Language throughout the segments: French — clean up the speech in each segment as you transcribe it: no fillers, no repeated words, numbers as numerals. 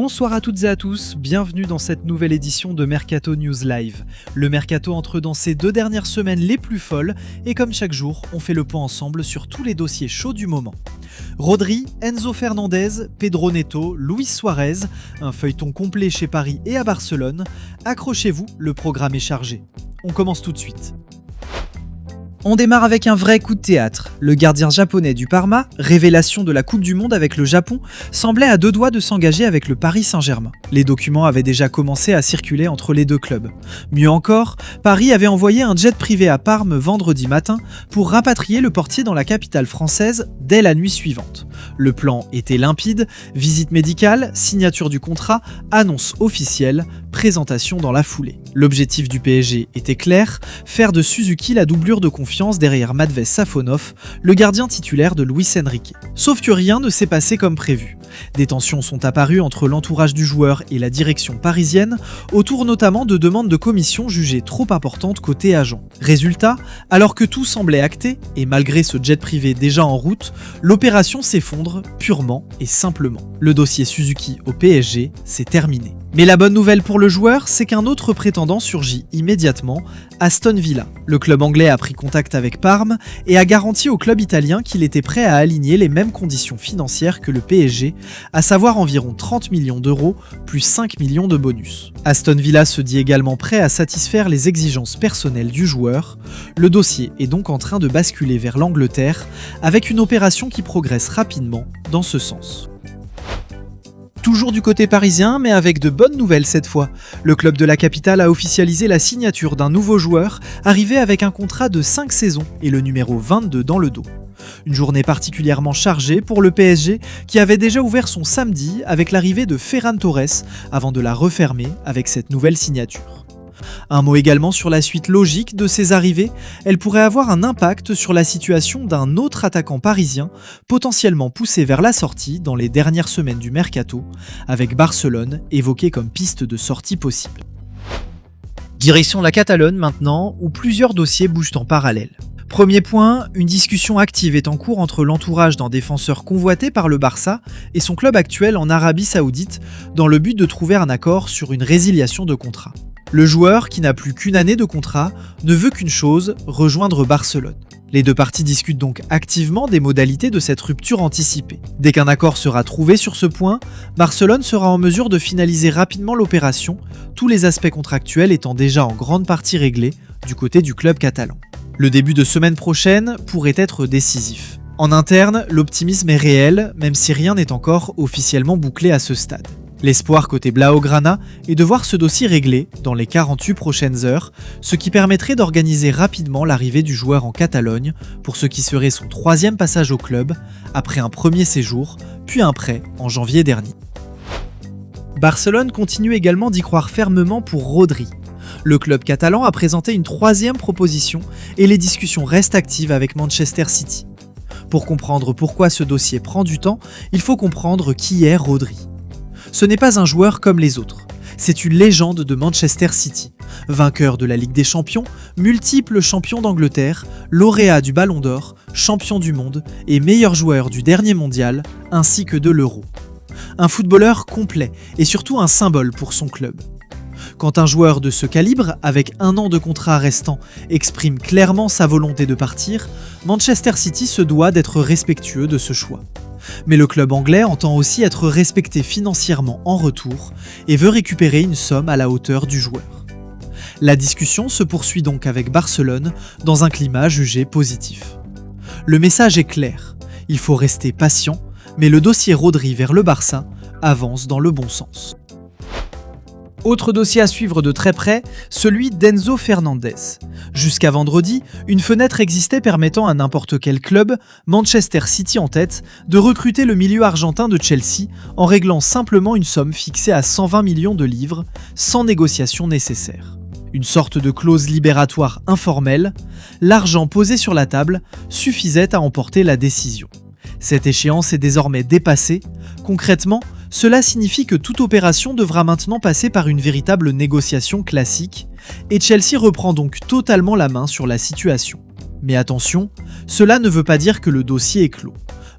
Bonsoir à toutes et à tous, bienvenue dans cette nouvelle édition de Mercato News Live. Le Mercato entre dans ces 2 dernières semaines les plus folles et comme chaque jour, on fait le point ensemble sur tous les dossiers chauds du moment. Rodri, Enzo Fernandez, Pedro Neto, Luis Suarez, un feuilleton complet chez Paris et à Barcelone. Accrochez-vous, le programme est chargé. On commence tout de suite. On démarre avec un vrai coup de théâtre. Le gardien japonais du Parma, révélation de la Coupe du Monde avec le Japon, semblait à 2 doigts de s'engager avec le Paris Saint-Germain. Les documents avaient déjà commencé à circuler entre les 2 clubs. Mieux encore, Paris avait envoyé un jet privé à Parme vendredi matin pour rapatrier le portier dans la capitale française dès la nuit suivante. Le plan était limpide, visite médicale, signature du contrat, annonce officielle, présentation dans la foulée. L'objectif du PSG était clair, faire de Suzuki la doublure de confiance derrière Matvej Safonov, le gardien titulaire de Luis Enrique. Sauf que rien ne s'est passé comme prévu. Des tensions sont apparues entre l'entourage du joueur et la direction parisienne, autour notamment de demandes de commission jugées trop importantes côté agent. Résultat, alors que tout semblait acté, et malgré ce jet privé déjà en route, l'opération s'effondre purement et simplement. Le dossier Suzuki au PSG, c'est terminé. Mais la bonne nouvelle pour le joueur, c'est qu'un autre prétendant surgit immédiatement, Aston Villa. Le club anglais a pris contact avec Parme et a garanti au club italien qu'il était prêt à aligner les mêmes conditions financières que le PSG, à savoir environ 30 millions d'euros plus 5 millions de bonus. Aston Villa se dit également prêt à satisfaire les exigences personnelles du joueur. Le dossier est donc en train de basculer vers l'Angleterre avec une opération qui progresse rapidement dans ce sens. Toujours du côté parisien, mais avec de bonnes nouvelles cette fois. Le club de la capitale a officialisé la signature d'un nouveau joueur, arrivé avec un contrat de 5 saisons et le numéro 22 dans le dos. Une journée particulièrement chargée pour le PSG qui avait déjà ouvert son samedi avec l'arrivée de Ferran Torres avant de la refermer avec cette nouvelle signature. Un mot également sur la suite logique de ces arrivées, elle pourrait avoir un impact sur la situation d'un autre attaquant parisien, potentiellement poussé vers la sortie dans les dernières semaines du mercato, avec Barcelone évoqué comme piste de sortie possible. Direction la Catalogne maintenant, où plusieurs dossiers bougent en parallèle. Premier point, une discussion active est en cours entre l'entourage d'un défenseur convoité par le Barça et son club actuel en Arabie Saoudite, dans le but de trouver un accord sur une résiliation de contrat. Le joueur, qui n'a plus qu'une année de contrat, ne veut qu'une chose, rejoindre Barcelone. Les 2 parties discutent donc activement des modalités de cette rupture anticipée. Dès qu'un accord sera trouvé sur ce point, Barcelone sera en mesure de finaliser rapidement l'opération, tous les aspects contractuels étant déjà en grande partie réglés du côté du club catalan. Le début de semaine prochaine pourrait être décisif. En interne, l'optimisme est réel, même si rien n'est encore officiellement bouclé à ce stade. L'espoir côté Blaugrana est de voir ce dossier réglé dans les 48 prochaines heures, ce qui permettrait d'organiser rapidement l'arrivée du joueur en Catalogne pour ce qui serait son 3e passage au club, après un premier séjour, puis un prêt en janvier dernier. Barcelone continue également d'y croire fermement pour Rodri. Le club catalan a présenté une 3e proposition et les discussions restent actives avec Manchester City. Pour comprendre pourquoi ce dossier prend du temps, il faut comprendre qui est Rodri. Ce n'est pas un joueur comme les autres, c'est une légende de Manchester City, vainqueur de la Ligue des Champions, multiple champion d'Angleterre, lauréat du Ballon d'Or, champion du monde et meilleur joueur du dernier mondial, ainsi que de l'Euro. Un footballeur complet et surtout un symbole pour son club. Quand un joueur de ce calibre, avec 1 an de contrat restant, exprime clairement sa volonté de partir, Manchester City se doit d'être respectueux de ce choix. Mais le club anglais entend aussi être respecté financièrement en retour et veut récupérer une somme à la hauteur du joueur. La discussion se poursuit donc avec Barcelone dans un climat jugé positif. Le message est clair, il faut rester patient, mais le dossier Rodri vers le Barça avance dans le bon sens. Autre dossier à suivre de très près, celui d'Enzo Fernandez. Jusqu'à vendredi, une fenêtre existait permettant à n'importe quel club, Manchester City en tête, de recruter le milieu argentin de Chelsea en réglant simplement une somme fixée à 120 millions de livres, sans négociation nécessaire. Une sorte de clause libératoire informelle, l'argent posé sur la table suffisait à emporter la décision. Cette échéance est désormais dépassée. Concrètement, cela signifie que toute opération devra maintenant passer par une véritable négociation classique, et Chelsea reprend donc totalement la main sur la situation. Mais attention, cela ne veut pas dire que le dossier est clos.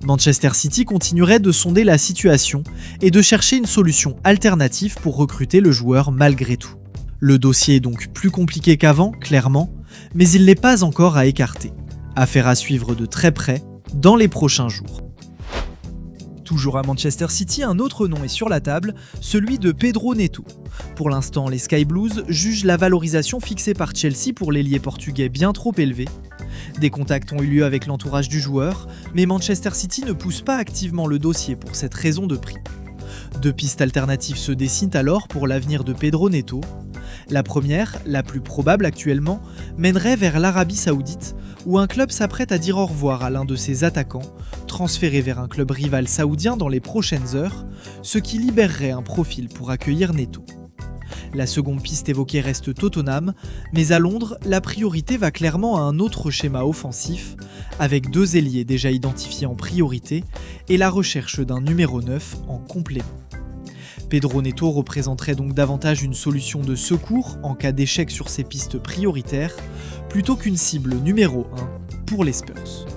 Manchester City continuerait de sonder la situation et de chercher une solution alternative pour recruter le joueur malgré tout. Le dossier est donc plus compliqué qu'avant, clairement, mais il n'est pas encore à écarter. Affaire à suivre de très près dans les prochains jours. Toujours à Manchester City, un autre nom est sur la table, celui de Pedro Neto. Pour l'instant, les Sky Blues jugent la valorisation fixée par Chelsea pour l'ailier portugais bien trop élevée. Des contacts ont eu lieu avec l'entourage du joueur, mais Manchester City ne pousse pas activement le dossier pour cette raison de prix. Deux pistes alternatives se dessinent alors pour l'avenir de Pedro Neto. La première, la plus probable actuellement, mènerait vers l'Arabie Saoudite, où un club s'apprête à dire au revoir à l'un de ses attaquants, transféré vers un club rival saoudien dans les prochaines heures, ce qui libérerait un profil pour accueillir Neto. La seconde piste évoquée reste Tottenham, mais à Londres, la priorité va clairement à un autre schéma offensif, avec deux ailiers déjà identifiés en priorité et la recherche d'un numéro 9 en complément. Pedro Neto représenterait donc davantage une solution de secours en cas d'échec sur ces pistes prioritaires, plutôt qu'une cible numéro 1 pour les Spurs.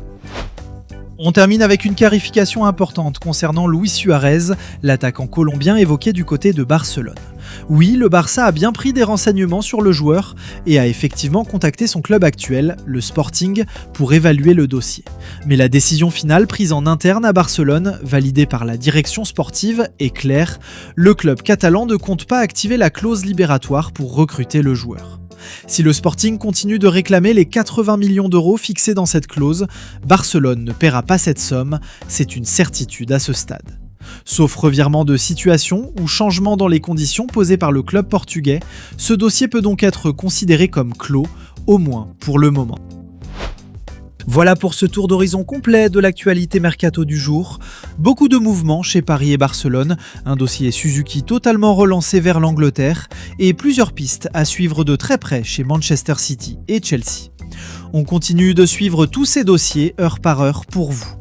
On termine avec une clarification importante concernant Luis Suarez, l'attaquant colombien évoqué du côté de Barcelone. Oui, le Barça a bien pris des renseignements sur le joueur et a effectivement contacté son club actuel, le Sporting, pour évaluer le dossier. Mais la décision finale prise en interne à Barcelone, validée par la direction sportive, est claire, le club catalan ne compte pas activer la clause libératoire pour recruter le joueur. Si le Sporting continue de réclamer les 80 millions d'euros fixés dans cette clause, Barcelone ne paiera pas cette somme, c'est une certitude à ce stade. Sauf revirement de situation ou changement dans les conditions posées par le club portugais, ce dossier peut donc être considéré comme clos, au moins pour le moment. Voilà pour ce tour d'horizon complet de l'actualité mercato du jour. Beaucoup de mouvements chez Paris et Barcelone, un dossier Suzuki totalement relancé vers l'Angleterre et plusieurs pistes à suivre de très près chez Manchester City et Chelsea. On continue de suivre tous ces dossiers heure par heure pour vous.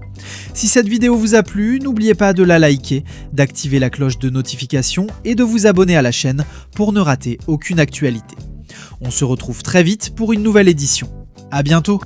Si cette vidéo vous a plu, n'oubliez pas de la liker, d'activer la cloche de notification et de vous abonner à la chaîne pour ne rater aucune actualité. On se retrouve très vite pour une nouvelle édition. À bientôt!